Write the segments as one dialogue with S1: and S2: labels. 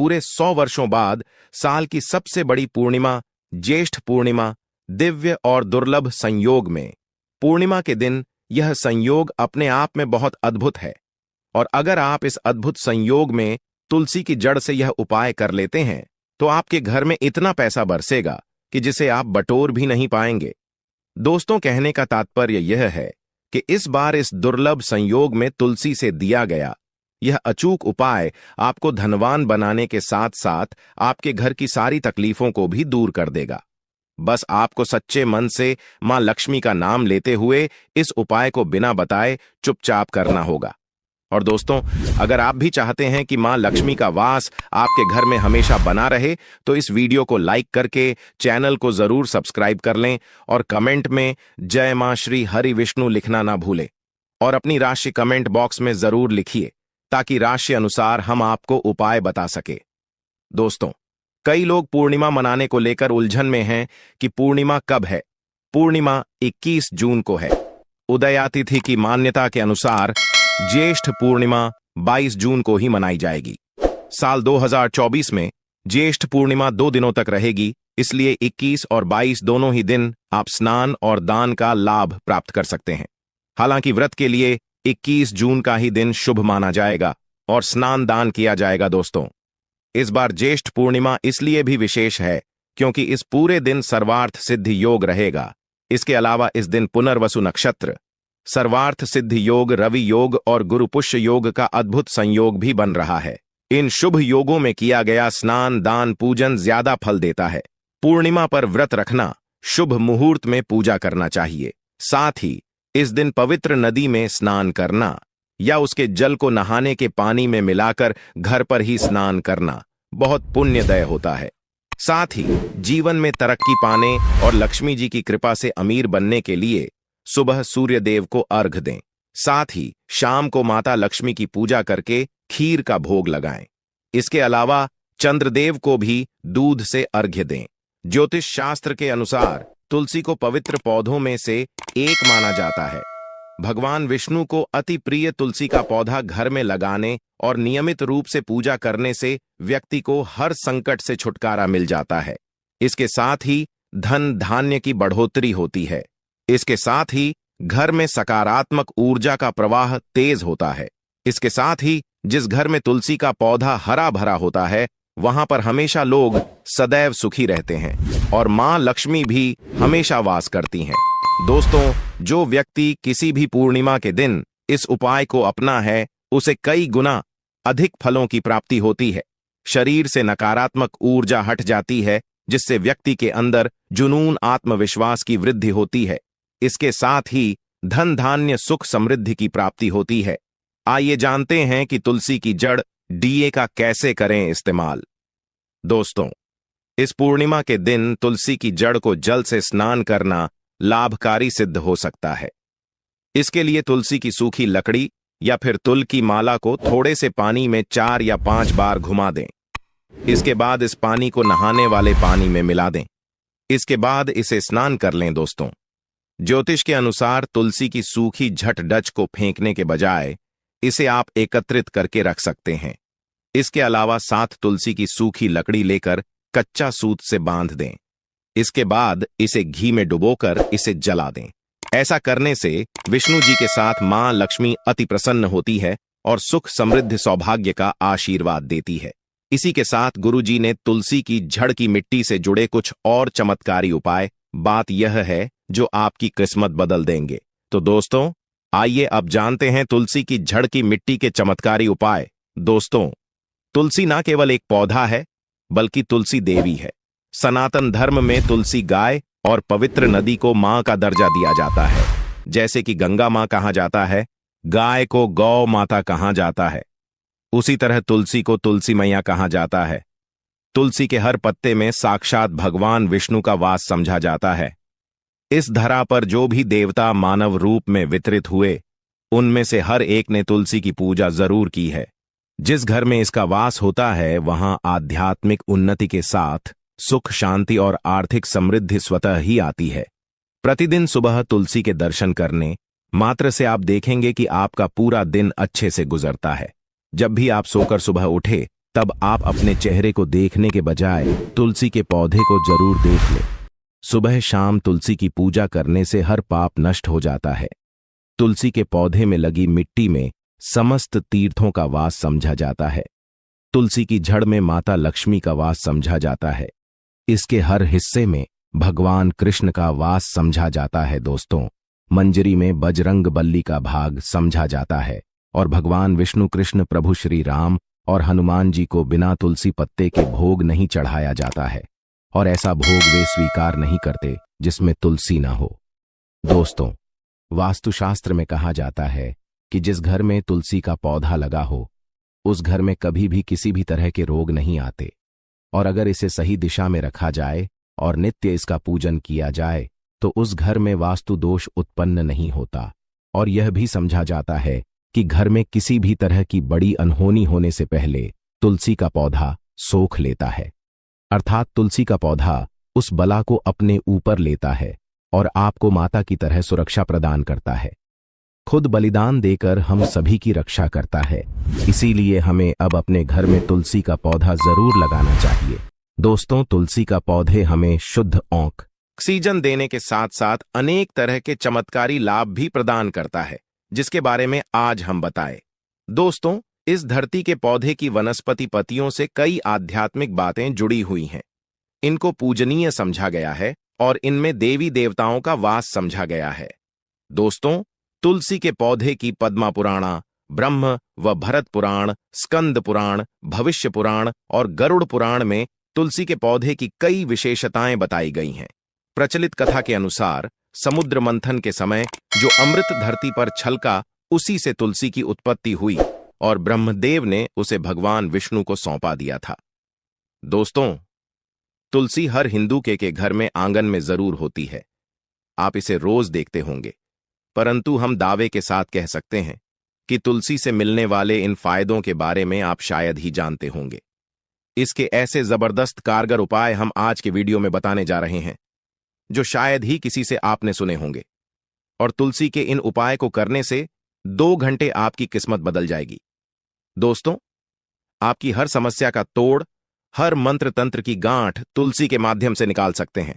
S1: पूरे 100 वर्षों बाद साल की सबसे बड़ी पूर्णिमा ज्येष्ठ पूर्णिमा दिव्य और दुर्लभ संयोग में पूर्णिमा के दिन यह संयोग अपने आप में बहुत अद्भुत है। और अगर आप इस अद्भुत संयोग में तुलसी की जड़ से यह उपाय कर लेते हैं तो आपके घर में इतना पैसा बरसेगा कि जिसे आप बटोर भी नहीं पाएंगे। दोस्तों, कहने का तात्पर्य यह है कि इस बार इस दुर्लभ संयोग में तुलसी से दिया गया यह अचूक उपाय आपको धनवान बनाने के साथ साथ आपके घर की सारी तकलीफों को भी दूर कर देगा। बस आपको सच्चे मन से मां लक्ष्मी का नाम लेते हुए इस उपाय को बिना बताए चुपचाप करना होगा। और दोस्तों, अगर आप भी चाहते हैं कि मां लक्ष्मी का वास आपके घर में हमेशा बना रहे तो इस वीडियो को लाइक करके चैनल को जरूर सब्सक्राइब कर लें और कमेंट में जय मां श्री हरि विष्णु लिखना ना भूलें। और अपनी राशि कमेंट बॉक्स में जरूर लिखिए ताकि राशि अनुसार हम आपको उपाय बता सके। दोस्तों, कई लोग पूर्णिमा मनाने को लेकर उलझन में हैं कि पूर्णिमा कब है। पूर्णिमा 21 जून को है। उदयातिथि की मान्यता के अनुसार ज्येष्ठ पूर्णिमा 22 जून को ही मनाई जाएगी। साल 2024 में ज्येष्ठ पूर्णिमा 2 दिनों तक रहेगी, इसलिए 21 और 22 दोनों ही दिन आप स्नान और दान का लाभ प्राप्त कर सकते हैं। हालांकि व्रत के लिए 21 जून का ही दिन शुभ माना जाएगा और स्नान दान किया जाएगा। दोस्तों, इस बार ज्येष्ठ पूर्णिमा इसलिए भी विशेष है क्योंकि इस पूरे दिन सर्वार्थ सिद्धि योग रहेगा। इसके अलावा इस दिन पुनर्वसु नक्षत्र, सर्वार्थ सिद्धि योग, रवि योग और गुरु पुष्य योग का अद्भुत संयोग भी बन रहा है। इन शुभ योगों में किया गया स्नान दान पूजन ज्यादा फल देता है। पूर्णिमा पर व्रत रखना, शुभ मुहूर्त में पूजा करना चाहिए। साथ ही इस दिन पवित्र नदी में स्नान करना या उसके जल को नहाने के पानी में मिलाकर घर पर ही स्नान करना बहुत पुण्यदय होता है। साथ ही जीवन में तरक्की पाने और लक्ष्मी जी की कृपा से अमीर बनने के लिए सुबह सूर्य देव को अर्घ दें। साथ ही शाम को माता लक्ष्मी की पूजा करके खीर का भोग लगाएं। इसके अलावा चंद्रदेव को भी दूध से अर्घ्य दें। ज्योतिष शास्त्र के अनुसार तुलसी को पवित्र पौधों में से एक माना जाता है। भगवान विष्णु को अति प्रिय तुलसी का पौधा घर में लगाने और नियमित रूप से पूजा करने से व्यक्ति को हर संकट से छुटकारा मिल जाता है। इसके साथ ही धन धान्य की बढ़ोतरी होती है। इसके साथ ही घर में सकारात्मक ऊर्जा का प्रवाह तेज होता है। इसके साथ ही जिस घर में तुलसी का पौधा हरा भरा होता है वहां पर हमेशा लोग सदैव सुखी रहते हैं और मां लक्ष्मी भी हमेशा वास करती हैं। दोस्तों, जो व्यक्ति किसी भी पूर्णिमा के दिन इस उपाय को अपना है उसे कई गुना अधिक फलों की प्राप्ति होती है। शरीर से नकारात्मक ऊर्जा हट जाती है जिससे व्यक्ति के अंदर जुनून आत्मविश्वास की वृद्धि होती है। इसके साथ ही धन धान्य सुख समृद्धि की प्राप्ति होती है। आइए जानते हैं कि तुलसी की जड़ डीए का कैसे करें इस्तेमाल। दोस्तों, इस पूर्णिमा के दिन तुलसी की जड़ को जल से स्नान करना लाभकारी सिद्ध हो सकता है। इसके लिए तुलसी की सूखी लकड़ी या फिर तुल की माला को थोड़े से पानी में 4 या 5 बार घुमा दें। इसके बाद इस पानी को नहाने वाले पानी में मिला दें। इसके बाद इसे स्नान कर लें। दोस्तों, ज्योतिष के अनुसार तुलसी की सूखी झट डच को फेंकने के बजाय इसे आप एकत्रित करके रख सकते हैं। इसके अलावा 7 तुलसी की सूखी लकड़ी लेकर कच्चा सूत से बांध दें। इसके बाद इसे घी में डुबोकर इसे जला दें। ऐसा करने से विष्णु जी के साथ मां लक्ष्मी अति प्रसन्न होती है और सुख समृद्धि सौभाग्य का आशीर्वाद देती है। इसी के साथ गुरु जी ने तुलसी की जड़ की मिट्टी से जुड़े कुछ और चमत्कारी उपाय बात यह है जो आपकी किस्मत बदल देंगे। तो दोस्तों, आइए अब जानते हैं तुलसी की जड़ की मिट्टी के चमत्कारी उपाय। दोस्तों, तुलसी ना केवल एक पौधा है बल्कि तुलसी देवी है। सनातन धर्म में तुलसी गाय और पवित्र नदी को मां का दर्जा दिया जाता है। जैसे कि गंगा मां कहा जाता है, गाय को गौ माता कहा जाता है, उसी तरह तुलसी को तुलसी मैया कहा जाता है। तुलसी के हर पत्ते में साक्षात भगवान विष्णु का वास समझा जाता है। इस धरा पर जो भी देवता मानव रूप में वितरित हुए उनमें से हर एक ने तुलसी की पूजा जरूर की है। जिस घर में इसका वास होता है वहां आध्यात्मिक उन्नति के साथ सुख शांति और आर्थिक समृद्धि स्वतः ही आती है। प्रतिदिन सुबह तुलसी के दर्शन करने मात्र से आप देखेंगे कि आपका पूरा दिन अच्छे से गुजरता है। जब भी आप सोकर सुबह उठे तब आप अपने चेहरे को देखने के बजाय तुलसी के पौधे को जरूर देख लें। सुबह शाम तुलसी की पूजा करने से हर पाप नष्ट हो जाता है। तुलसी के पौधे में लगी मिट्टी में समस्त तीर्थों का वास समझा जाता है। तुलसी की जड़ में माता लक्ष्मी का वास समझा जाता है। इसके हर हिस्से में भगवान कृष्ण का वास समझा जाता है। दोस्तों, मंजरी में बजरंग बल्ली का भाग समझा जाता है और भगवान विष्णु कृष्ण प्रभु श्री राम और हनुमान जी को बिना तुलसी पत्ते के भोग नहीं चढ़ाया जाता है और ऐसा भोग वे स्वीकार नहीं करते जिसमें तुलसी ना हो। दोस्तों, वास्तुशास्त्र में कहा जाता है कि जिस घर में तुलसी का पौधा लगा हो उस घर में कभी भी किसी भी तरह के रोग नहीं आते, और अगर इसे सही दिशा में रखा जाए और नित्य इसका पूजन किया जाए तो उस घर में वास्तु दोष उत्पन्न नहीं होता। और यह भी समझा जाता है कि घर में किसी भी तरह की बड़ी अनहोनी होने से पहले तुलसी का पौधा सोख लेता है, अर्थात तुलसी का पौधा उस बला को अपने ऊपर लेता है और आपको माता की तरह सुरक्षा प्रदान करता है। खुद बलिदान देकर हम सभी की रक्षा करता है। इसीलिए हमें अब अपने घर में तुलसी का पौधा जरूर लगाना चाहिए। दोस्तों, तुलसी का पौधे हमें शुद्ध ऑक्सीजन देने के साथ साथ अनेक तरह के चमत्कारी लाभ भी प्रदान करता है, जिसके बारे में आज हम बताएं। दोस्तों, इस धरती के पौधे की वनस्पति पत्तियों से कई आध्यात्मिक बातें जुड़ी हुई हैं। इनको पूजनीय समझा गया है और इनमें देवी देवताओं का वास समझा गया है। दोस्तों, तुलसी के पौधे की पद्मा पुराणा, ब्रह्म व भरत पुराण, स्कंद पुराण, भविष्य पुराण और गरुड़ पुराण में तुलसी के पौधे की कई विशेषताएं बताई गई हैं। प्रचलित कथा के अनुसार समुद्र मंथन के समय जो अमृत धरती पर छलका, उसी से तुलसी की उत्पत्ति हुई और ब्रह्मदेव ने उसे भगवान विष्णु को सौंपा दिया था। दोस्तों, तुलसी हर हिंदू के घर में आंगन में जरूर होती है। आप इसे रोज देखते होंगे, परंतु हम दावे के साथ कह सकते हैं कि तुलसी से मिलने वाले इन फायदों के बारे में आप शायद ही जानते होंगे। इसके ऐसे जबरदस्त कारगर उपाय हम आज के वीडियो में बताने जा रहे हैं जो शायद ही किसी से आपने सुने होंगे, और तुलसी के इन उपाय को करने से 2 घंटे आपकी किस्मत बदल जाएगी। दोस्तों, आपकी हर समस्या का तोड़, हर मंत्र तंत्र की गांठ तुलसी के माध्यम से निकाल सकते हैं।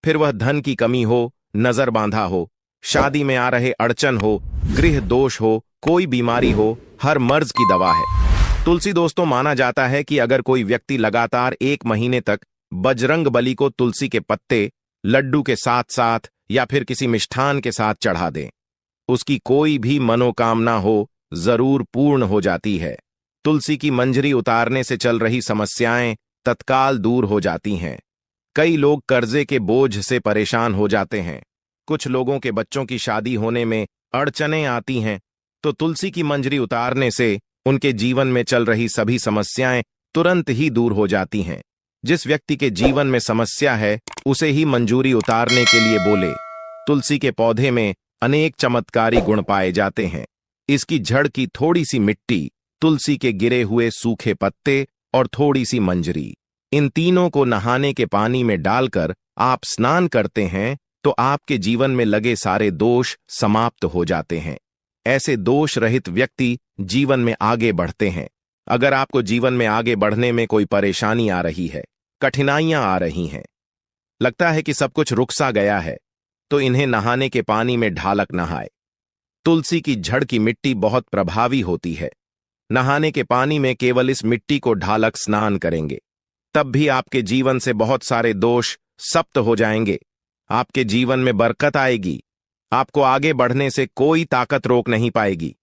S1: फिर वह धन की कमी हो, नजर बांधा हो, शादी में आ रहे अड़चन हो, गृह दोष हो, कोई बीमारी हो, हर मर्ज की दवा है तुलसी। दोस्तों, माना जाता है कि अगर कोई व्यक्ति लगातार 1 महीने तक बजरंग बली को तुलसी के पत्ते लड्डू के साथ साथ या फिर किसी मिष्ठान के साथ चढ़ा दे, उसकी कोई भी मनोकामना हो जरूर पूर्ण हो जाती है। तुलसी की मंजरी उतारने से चल रही समस्याएं तत्काल दूर हो जाती हैं। कई लोग कर्जे के बोझ से परेशान हो जाते हैं। कुछ लोगों के बच्चों की शादी होने में अड़चनें आती हैं, तो तुलसी की मंजरी उतारने से उनके जीवन में चल रही सभी समस्याएं तुरंत ही दूर हो जाती हैं। जिस व्यक्ति के जीवन में समस्या है उसे ही मंजूरी उतारने के लिए बोले। तुलसी के पौधे में अनेक चमत्कारी गुण पाए जाते हैं। इसकी जड़ की थोड़ी सी मिट्टी, तुलसी के गिरे हुए सूखे पत्ते और थोड़ी सी मंजरी, इन तीनों को नहाने के पानी में डालकर आप स्नान करते हैं तो आपके जीवन में लगे सारे दोष समाप्त हो जाते हैं। ऐसे दोष रहित व्यक्ति जीवन में आगे बढ़ते हैं। अगर आपको जीवन में आगे बढ़ने में कोई परेशानी आ रही है, कठिनाइयां आ रही हैं, लगता है कि सब कुछ रुक सा गया है, तो इन्हें नहाने के पानी में ढालक नहाए। तुलसी की जड़ की मिट्टी बहुत प्रभावी होती है। नहाने के पानी में केवल इस मिट्टी को ढालक स्नान करेंगे, तब भी आपके जीवन से बहुत सारे दोष समाप्त हो जाएंगे। आपके जीवन में बरकत आएगी। आपको आगे बढ़ने से कोई ताकत रोक नहीं पाएगी।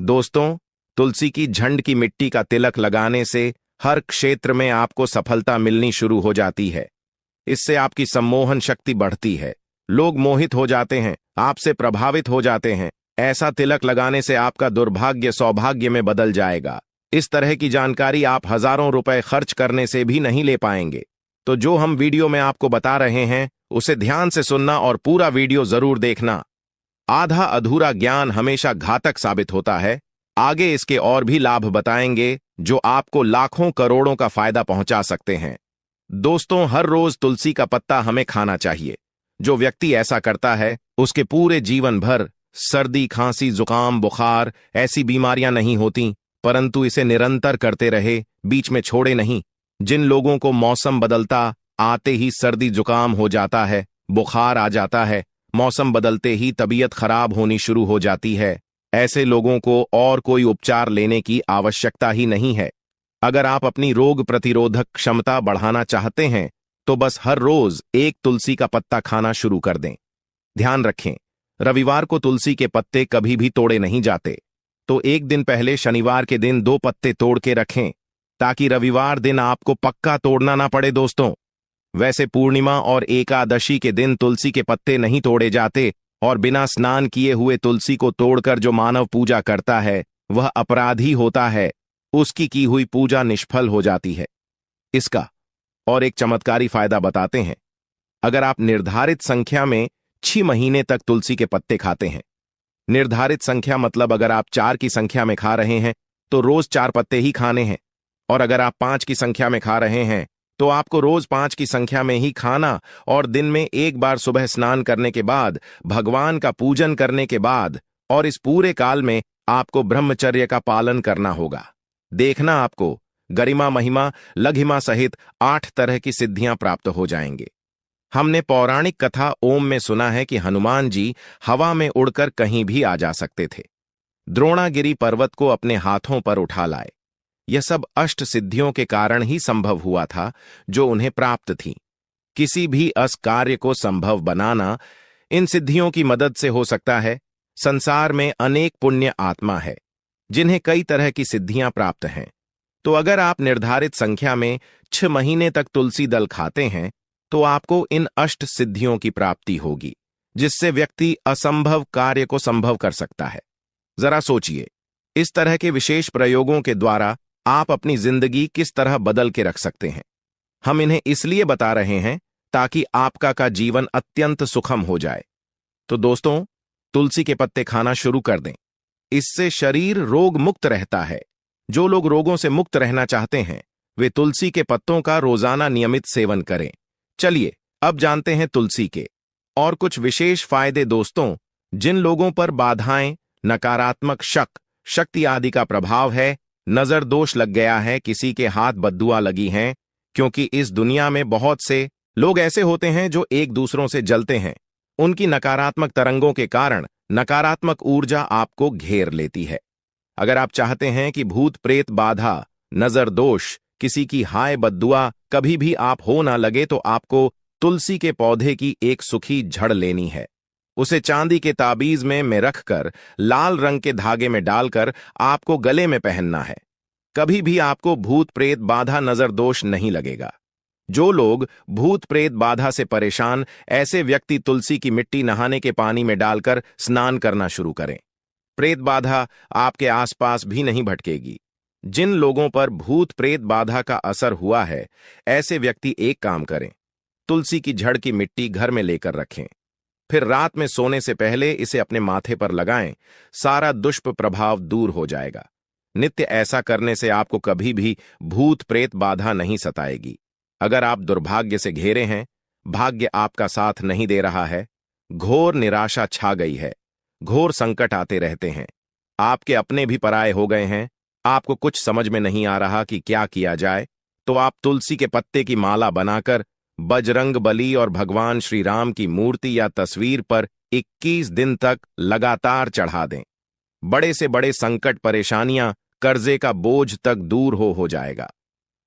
S1: दोस्तों, तुलसी की झंड की मिट्टी का तिलक लगाने से हर क्षेत्र में आपको सफलता मिलनी शुरू हो जाती है। इससे आपकी सम्मोहन शक्ति बढ़ती है। लोग मोहित हो जाते हैं, आपसे प्रभावित हो जाते हैं। ऐसा तिलक लगाने से आपका दुर्भाग्य सौभाग्य में बदल जाएगा। इस तरह की जानकारी आप हजारों रुपए खर्च करने से भी नहीं ले पाएंगे। तो जो हम वीडियो में आपको बता रहे हैं उसे ध्यान से सुनना और पूरा वीडियो जरूर देखना। आधा अधूरा ज्ञान हमेशा घातक साबित होता है। आगे इसके और भी लाभ बताएंगे जो आपको लाखों करोड़ों का फायदा पहुंचा सकते हैं। दोस्तों, हर रोज तुलसी का पत्ता हमें खाना चाहिए। जो व्यक्ति ऐसा करता है उसके पूरे जीवन भर सर्दी, खांसी, जुकाम, बुखार ऐसी बीमारियां नहीं होती, परंतु इसे निरंतर करते रहे बीच में छोड़े नहीं। जिन लोगों को मौसम बदलता आते ही सर्दी जुकाम हो जाता है, बुखार आ जाता है, मौसम बदलते ही तबीयत खराब होनी शुरू हो जाती है, ऐसे लोगों को और कोई उपचार लेने की आवश्यकता ही नहीं है। अगर आप अपनी रोग प्रतिरोधक क्षमता बढ़ाना चाहते हैं तो बस हर रोज एक तुलसी का पत्ता खाना शुरू कर दें। ध्यान रखें, रविवार को तुलसी के पत्ते कभी भी तोड़े नहीं जाते, तो एक दिन पहले शनिवार के दिन 2 पत्ते तोड़ के रखें ताकि रविवार दिन आपको पक्का तोड़ना ना पड़े दोस्तों। वैसे पूर्णिमा और एकादशी के दिन तुलसी के पत्ते नहीं तोड़े जाते और बिना स्नान किए हुए तुलसी को तोड़कर जो मानव पूजा करता है वह अपराधी होता है, उसकी की हुई पूजा निष्फल हो जाती है। इसका और एक चमत्कारी फायदा बताते हैं। अगर आप निर्धारित संख्या में 6 महीने तक तुलसी के पत्ते खाते हैं, निर्धारित संख्या मतलब अगर आप 4 की संख्या में खा रहे हैं तो रोज 4 पत्ते ही खाने हैं, और अगर आप 5 की संख्या में खा रहे हैं तो आपको रोज 5 की संख्या में ही खाना और दिन में एक बार सुबह स्नान करने के बाद, भगवान का पूजन करने के बाद, और इस पूरे काल में आपको ब्रह्मचर्य का पालन करना होगा। देखना आपको गरिमा महिमा लघिमा सहित 8 तरह की सिद्धियां प्राप्त हो जाएंगे। हमने पौराणिक कथा ओम में सुना है कि हनुमान जी हवा में उड़कर कहीं भी आ जा सकते थे, द्रोणागिरी पर्वत को अपने हाथों पर उठा लाए। यह सब अष्ट सिद्धियों के कारण ही संभव हुआ था जो उन्हें प्राप्त थी। किसी भी अस कार्य को संभव बनाना इन सिद्धियों की मदद से हो सकता है। संसार में अनेक पुण्य आत्मा है जिन्हें कई तरह की सिद्धियां प्राप्त हैं। तो अगर आप निर्धारित संख्या में 6 महीने तक तुलसी दल खाते हैं तो आपको इन अष्ट सिद्धियों की प्राप्ति होगी, जिससे व्यक्ति असंभव कार्य को संभव कर सकता है। जरा सोचिए, इस तरह के विशेष प्रयोगों के द्वारा आप अपनी जिंदगी किस तरह बदल के रख सकते हैं। हम इन्हें इसलिए बता रहे हैं ताकि आपका का जीवन अत्यंत सुखम हो जाए। तो दोस्तों, तुलसी के पत्ते खाना शुरू कर दें। इससे शरीर रोग मुक्त रहता है। जो लोग रोगों से मुक्त रहना चाहते हैं वे तुलसी के पत्तों का रोजाना नियमित सेवन करें। चलिए अब जानते हैं तुलसी के और कुछ विशेष फायदे। दोस्तों, जिन लोगों पर बाधाएं, नकारात्मक शक, शक्ति आदि का प्रभाव है, नजर दोष लग गया है, किसी के हाथ बद्दुआ लगी हैं, क्योंकि इस दुनिया में बहुत से लोग ऐसे होते हैं जो एक दूसरों से जलते हैं। उनकी नकारात्मक तरंगों के कारण नकारात्मक ऊर्जा आपको घेर लेती है। अगर आप चाहते हैं कि भूत प्रेत बाधा, नजर दोष, किसी की हाय बद्दुआ कभी भी आप हो ना लगे तो आपको तुलसी के पौधे की एक सूखी झड़ लेनी है। उसे चांदी के ताबीज में रखकर लाल रंग के धागे में डालकर आपको गले में पहनना है। कभी भी आपको भूत प्रेत बाधा, नजर दोष नहीं लगेगा। जो लोग भूत प्रेत बाधा से परेशान, ऐसे व्यक्ति तुलसी की मिट्टी नहाने के पानी में डालकर स्नान करना शुरू करें। प्रेत बाधा आपके आसपास भी नहीं भटकेगी। जिन लोगों पर भूत प्रेत बाधा का असर हुआ है, ऐसे व्यक्ति एक काम करें, तुलसी की जड़ की मिट्टी घर में लेकर रखें, फिर रात में सोने से पहले इसे अपने माथे पर लगाएं। सारा दुष्ट प्रभाव दूर हो जाएगा। नित्य ऐसा करने से आपको कभी भी भूत प्रेत बाधा नहीं सताएगी। अगर आप दुर्भाग्य से घिरे हैं, भाग्य आपका साथ नहीं दे रहा है, घोर निराशा छा गई है, घोर संकट आते रहते हैं, आपके अपने भी पराये हो गए हैं, आपको कुछ समझ में नहीं आ रहा कि क्या किया जाए, तो आप तुलसी के पत्ते की माला बनाकर बजरंग बली और भगवान श्री राम की मूर्ति या तस्वीर पर 21 दिन तक लगातार चढ़ा दें। बड़े से बड़े संकट, परेशानियां, कर्जे का बोझ तक दूर हो जाएगा।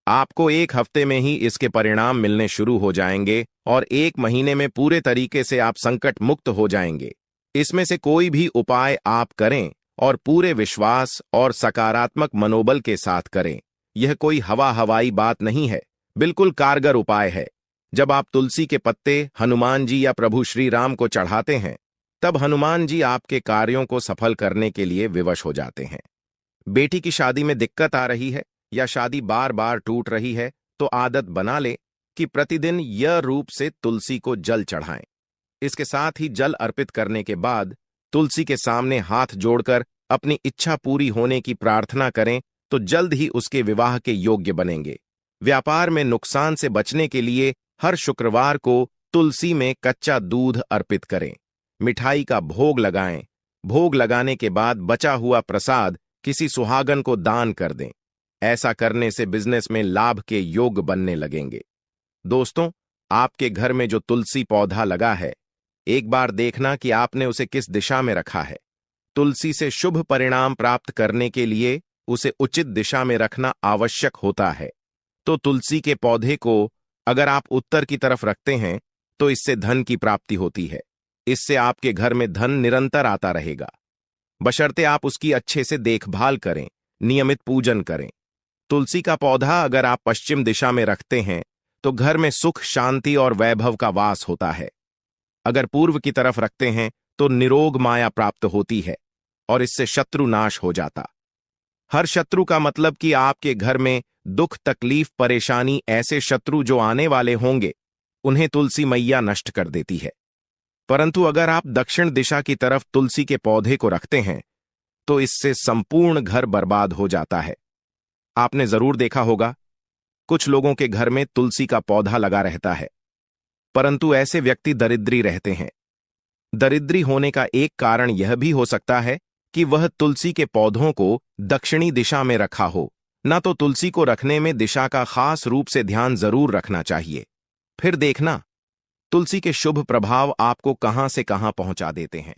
S1: आपको 1 हफ्ते में ही इसके परिणाम मिलने शुरू हो जाएंगे और 1 महीने में पूरे तरीके से आप संकट मुक्त हो जाएंगे। इसमें से कोई भी उपाय आप करें और पूरे विश्वास और सकारात्मक मनोबल के साथ करें। यह कोई हवाई बात नहीं है, बिल्कुल कारगर उपाय है। जब आप तुलसी के पत्ते हनुमान जी या प्रभु श्री राम को चढ़ाते हैं, तब हनुमान जी आपके कार्यों को सफल करने के लिए विवश हो जाते हैं। बेटी की शादी में दिक्कत आ रही है या शादी बार बार टूट रही है, तो आदत बना ले कि प्रतिदिन यह रूप से तुलसी को जल चढ़ाएं। इसके साथ ही जल अर्पित करने के बाद तुलसी के सामने हाथ जोड़कर अपनी इच्छा पूरी होने की प्रार्थना करें, तो जल्द ही उसके विवाह के योग्य बनेंगे। व्यापार में नुकसान से बचने के लिए हर शुक्रवार को तुलसी में कच्चा दूध अर्पित करें। मिठाई का भोग लगाएं। भोग लगाने के बाद बचा हुआ प्रसाद किसी सुहागन को दान कर दें। ऐसा करने से बिजनेस में लाभ के योग बनने लगेंगे। दोस्तों, आपके घर में जो तुलसी पौधा लगा है, एक बार देखना कि आपने उसे किस दिशा में रखा है। तुलसी से शुभ परिणाम प्राप्त करने के लिए उसे उचित दिशा में रखना आवश्यक होता है। तो तुलसी के पौधे को अगर आप उत्तर की तरफ रखते हैं तो इससे धन की प्राप्ति होती है। इससे आपके घर में धन निरंतर आता रहेगा, बशर्ते आप उसकी अच्छे से देखभाल करें, नियमित पूजन करें। तुलसी का पौधा अगर आप पश्चिम दिशा में रखते हैं तो घर में सुख, शांति और वैभव का वास होता है। अगर पूर्व की तरफ रखते हैं तो निरोग माया प्राप्त होती है और इससे शत्रु नाश हो जाता। हर शत्रु का मतलब कि आपके घर में दुख, तकलीफ, परेशानी, ऐसे शत्रु जो आने वाले होंगे उन्हें तुलसी मैया नष्ट कर देती है। परंतु अगर आप दक्षिण दिशा की तरफ तुलसी के पौधे को रखते हैं तो इससे संपूर्ण घर बर्बाद हो जाता है। आपने जरूर देखा होगा, कुछ लोगों के घर में तुलसी का पौधा लगा रहता है, परंतु ऐसे व्यक्ति दरिद्री रहते हैं। दरिद्री होने का एक कारण यह भी हो सकता है कि वह तुलसी के पौधों को दक्षिणी दिशा में रखा हो। ना तो तुलसी को रखने में दिशा का खास रूप से ध्यान जरूर रखना चाहिए। फिर देखना तुलसी के शुभ प्रभाव आपको कहां से कहां पहुंचा देते हैं।